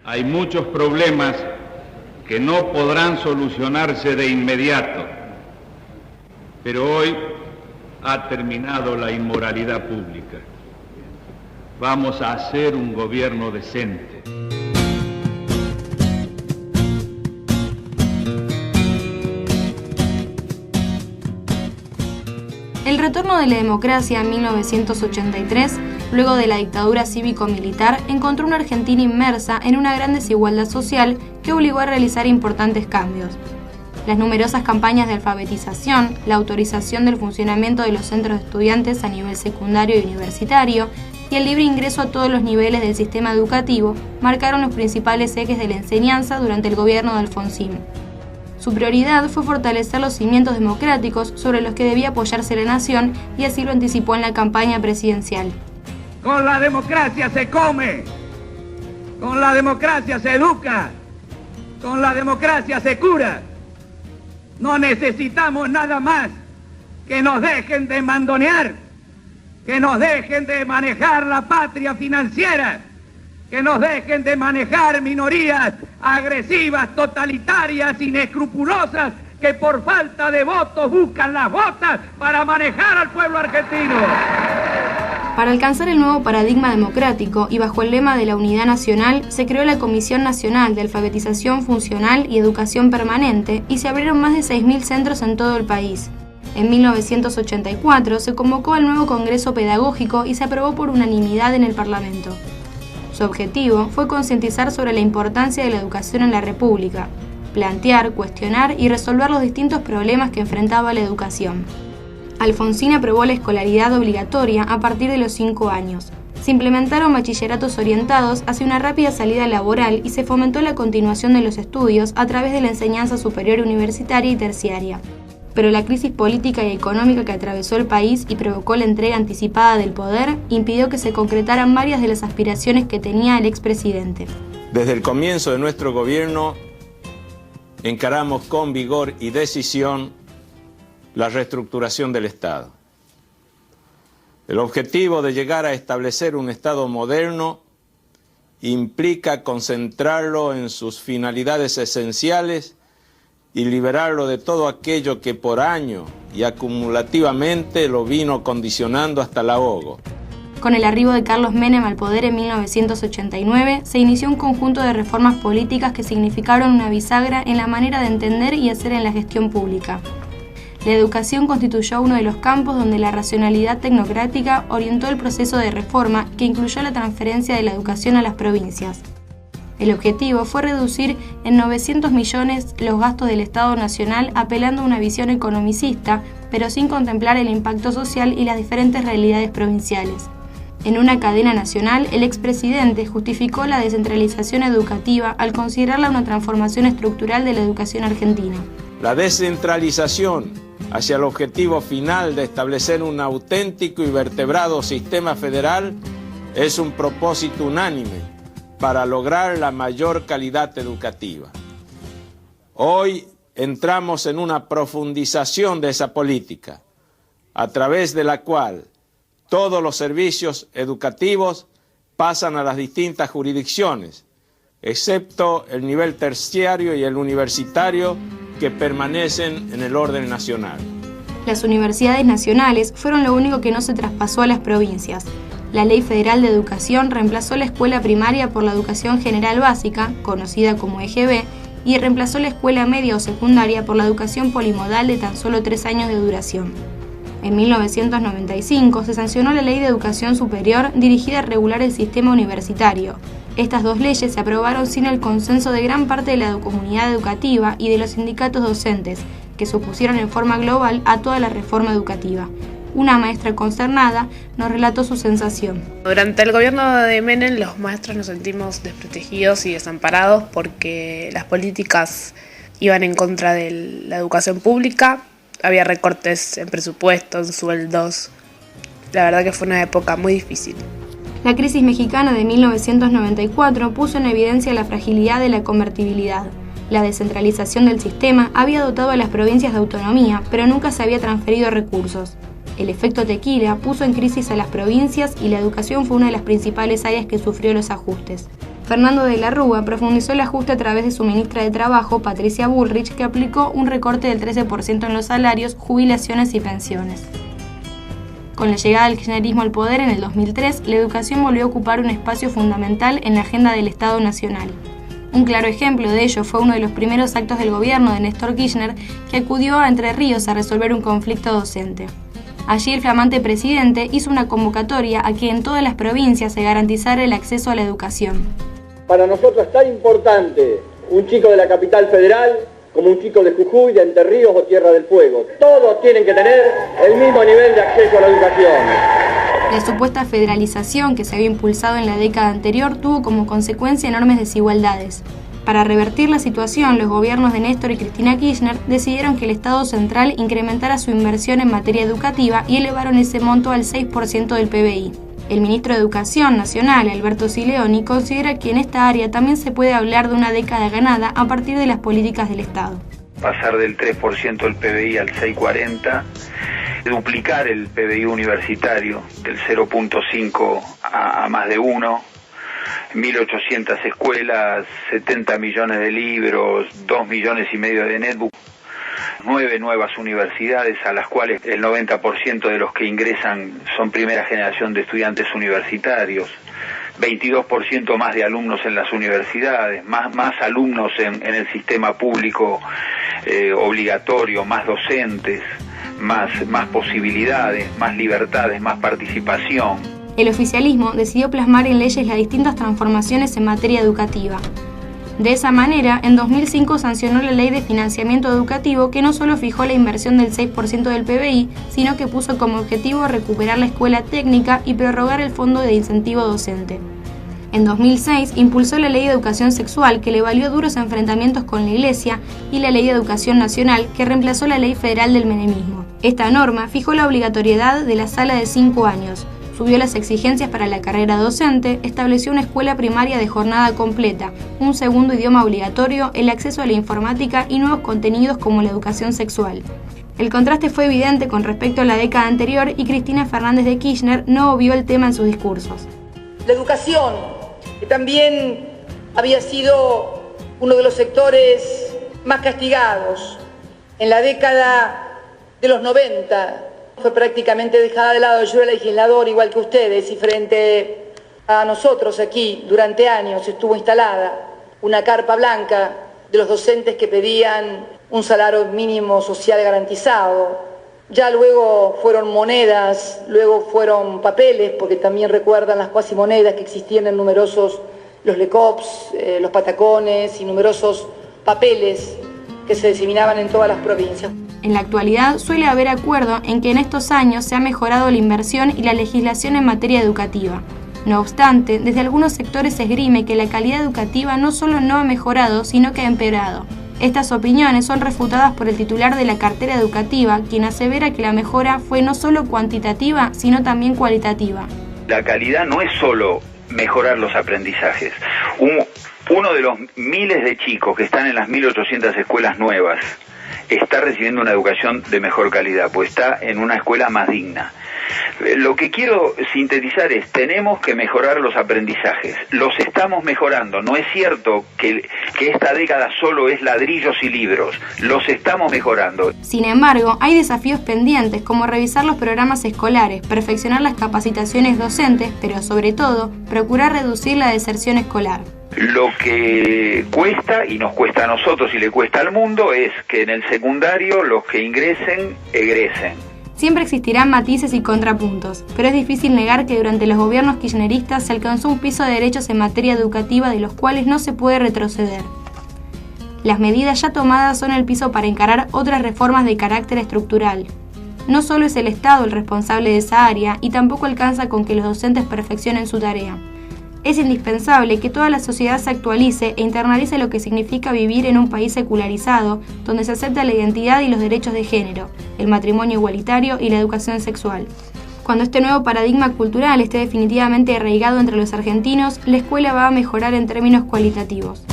Hay muchos problemas que no podrán solucionarse de inmediato, pero hoy ha terminado la inmoralidad pública. Vamos a hacer un gobierno decente. El retorno de la democracia en 1983, luego de la dictadura cívico-militar, encontró una Argentina inmersa en una gran desigualdad social que obligó a realizar importantes cambios. Las numerosas campañas de alfabetización, la autorización del funcionamiento de los centros de estudiantes a nivel secundario y universitario, y el libre ingreso a todos los niveles del sistema educativo marcaron los principales ejes de la enseñanza durante el gobierno de Alfonsín. Su prioridad fue fortalecer los cimientos democráticos sobre los que debía apoyarse la nación y así lo anticipó en la campaña presidencial. Con la democracia se come, con la democracia se educa, con la democracia se cura. No necesitamos nada más que nos dejen de mandonear, que nos dejen de manejar la patria financiera, que nos dejen de manejar minorías agresivas, totalitarias, inescrupulosas, que por falta de votos buscan las botas para manejar al pueblo argentino. Para alcanzar el nuevo paradigma democrático y bajo el lema de la unidad nacional, se creó la Comisión Nacional de Alfabetización Funcional y Educación Permanente y se abrieron más de 6.000 centros en todo el país. En 1984 se convocó al nuevo Congreso Pedagógico y se aprobó por unanimidad en el Parlamento. Su objetivo fue concientizar sobre la importancia de la educación en la República, plantear, cuestionar y resolver los distintos problemas que enfrentaba la educación. Alfonsín aprobó la escolaridad obligatoria a partir de los 5 años. Se implementaron bachilleratos orientados hacia una rápida salida laboral y se fomentó la continuación de los estudios a través de la enseñanza superior universitaria y terciaria. Pero la crisis política y económica que atravesó el país y provocó la entrega anticipada del poder impidió que se concretaran varias de las aspiraciones que tenía el expresidente. Desde el comienzo de nuestro gobierno encaramos con vigor y decisión la reestructuración del Estado. El objetivo de llegar a establecer un Estado moderno implica concentrarlo en sus finalidades esenciales y liberarlo de todo aquello que por año y acumulativamente lo vino condicionando hasta el ahogo. Con el arribo de Carlos Menem al poder en 1989, se inició un conjunto de reformas políticas que significaron una bisagra en la manera de entender y hacer en la gestión pública. La educación constituyó uno de los campos donde la racionalidad tecnocrática orientó el proceso de reforma que incluyó la transferencia de la educación a las provincias. El objetivo fue reducir en 900 millones los gastos del Estado Nacional apelando a una visión economicista, pero sin contemplar el impacto social y las diferentes realidades provinciales. En una cadena nacional, el expresidente justificó la descentralización educativa al considerarla una transformación estructural de la educación argentina. La descentralización hacia el objetivo final de establecer un auténtico y vertebrado sistema federal es un propósito unánime para lograr la mayor calidad educativa. Hoy entramos en una profundización de esa política, a través de la cual todos los servicios educativos pasan a las distintas jurisdicciones, excepto el nivel terciario y el universitario, que permanecen en el orden nacional. Las universidades nacionales fueron lo único que no se traspasó a las provincias. La Ley Federal de Educación reemplazó la escuela primaria por la educación general básica, conocida como EGB, y reemplazó la escuela media o secundaria por la educación polimodal de tan solo 3 años de duración. En 1995 se sancionó la Ley de Educación Superior dirigida a regular el sistema universitario. Estas 2 leyes se aprobaron sin el consenso de gran parte de la comunidad educativa y de los sindicatos docentes, que se opusieron en forma global a toda la reforma educativa. Una maestra consternada nos relató su sensación. Durante el gobierno de Menem, los maestros nos sentimos desprotegidos y desamparados porque las políticas iban en contra de la educación pública, había recortes en presupuesto, en sueldos. La verdad que fue una época muy difícil. La crisis mexicana de 1994 puso en evidencia la fragilidad de la convertibilidad. La descentralización del sistema había dotado a las provincias de autonomía, pero nunca se había transferido recursos. El efecto tequila puso en crisis a las provincias y la educación fue una de las principales áreas que sufrió los ajustes. Fernando de la Rúa profundizó el ajuste a través de su ministra de Trabajo, Patricia Bullrich, que aplicó un recorte del 13% en los salarios, jubilaciones y pensiones. Con la llegada del kirchnerismo al poder en el 2003, la educación volvió a ocupar un espacio fundamental en la agenda del Estado Nacional. Un claro ejemplo de ello fue uno de los primeros actos del gobierno de Néstor Kirchner, que acudió a Entre Ríos a resolver un conflicto docente. Allí el flamante presidente hizo una convocatoria a que en todas las provincias se garantizara el acceso a la educación. Para nosotros es tan importante un chico de la capital federal como un chico de Jujuy, de Entre Ríos o Tierra del Fuego. Todos tienen que tener el mismo nivel de acceso a la educación. La supuesta federalización que se había impulsado en la década anterior tuvo como consecuencia enormes desigualdades. Para revertir la situación, los gobiernos de Néstor y Cristina Kirchner decidieron que el Estado central incrementara su inversión en materia educativa y elevaron ese monto al 6% del PBI. El ministro de Educación Nacional, Alberto Sileoni, considera que en esta área también se puede hablar de una década ganada a partir de las políticas del Estado. Pasar del 3% del PBI al 6,40%, duplicar el PBI universitario del 0,5 a más de 1, 1.800 escuelas, 70 millones de libros, 2,5 millones de netbook, 9 nuevas universidades a las cuales el 90% de los que ingresan son primera generación de estudiantes universitarios, 22% más de alumnos en las universidades, más alumnos en el sistema público obligatorio, más docentes, más posibilidades, más libertades, más participación. El oficialismo decidió plasmar en leyes las distintas transformaciones en materia educativa. De esa manera, en 2005 sancionó la Ley de Financiamiento Educativo, que no solo fijó la inversión del 6% del PBI, sino que puso como objetivo recuperar la escuela técnica y prorrogar el Fondo de Incentivo Docente. En 2006 impulsó la Ley de Educación Sexual, que le valió duros enfrentamientos con la Iglesia, y la Ley de Educación Nacional, que reemplazó la Ley Federal del Menemismo. Esta norma fijó la obligatoriedad de la sala de 5 años, subió las exigencias para la carrera docente, estableció una escuela primaria de jornada completa, un segundo idioma obligatorio, el acceso a la informática y nuevos contenidos como la educación sexual. El contraste fue evidente con respecto a la década anterior y Cristina Fernández de Kirchner no obvió el tema en sus discursos. La educación, que también había sido uno de los sectores más castigados en la década de los 90, fue prácticamente dejada de lado. Yo era legislador igual que ustedes y frente a nosotros aquí durante años estuvo instalada una carpa blanca de los docentes que pedían un salario mínimo social garantizado. Ya luego fueron monedas, luego fueron papeles, porque también recuerdan las cuasimonedas que existían en numerosos, los LECOPS, los patacones y numerosos papeles que se diseminaban en todas las provincias. En la actualidad suele haber acuerdo en que en estos años se ha mejorado la inversión y la legislación en materia educativa. No obstante, desde algunos sectores se esgrime que la calidad educativa no solo no ha mejorado, sino que ha empeorado. Estas opiniones son refutadas por el titular de la cartera educativa, quien asevera que la mejora fue no solo cuantitativa, sino también cualitativa. La calidad no es solo mejorar los aprendizajes. Uno de los miles de chicos que están en las 1.800 escuelas nuevas está recibiendo una educación de mejor calidad, pues está en una escuela más digna. Lo que quiero sintetizar es, tenemos que mejorar los aprendizajes. Los estamos mejorando. No es cierto que esta década solo es ladrillos y libros. Los estamos mejorando. Sin embargo, hay desafíos pendientes, como revisar los programas escolares, perfeccionar las capacitaciones docentes, pero sobre todo, procurar reducir la deserción escolar. Lo que cuesta, y nos cuesta a nosotros y le cuesta al mundo, es que en el secundario los que ingresen, egresen. Siempre existirán matices y contrapuntos, pero es difícil negar que durante los gobiernos kirchneristas se alcanzó un piso de derechos en materia educativa de los cuales no se puede retroceder. Las medidas ya tomadas son el piso para encarar otras reformas de carácter estructural. No solo es el Estado el responsable de esa área y tampoco alcanza con que los docentes perfeccionen su tarea. Es indispensable que toda la sociedad se actualice e internalice lo que significa vivir en un país secularizado, donde se acepta la identidad y los derechos de género, el matrimonio igualitario y la educación sexual. Cuando este nuevo paradigma cultural esté definitivamente arraigado entre los argentinos, la escuela va a mejorar en términos cualitativos.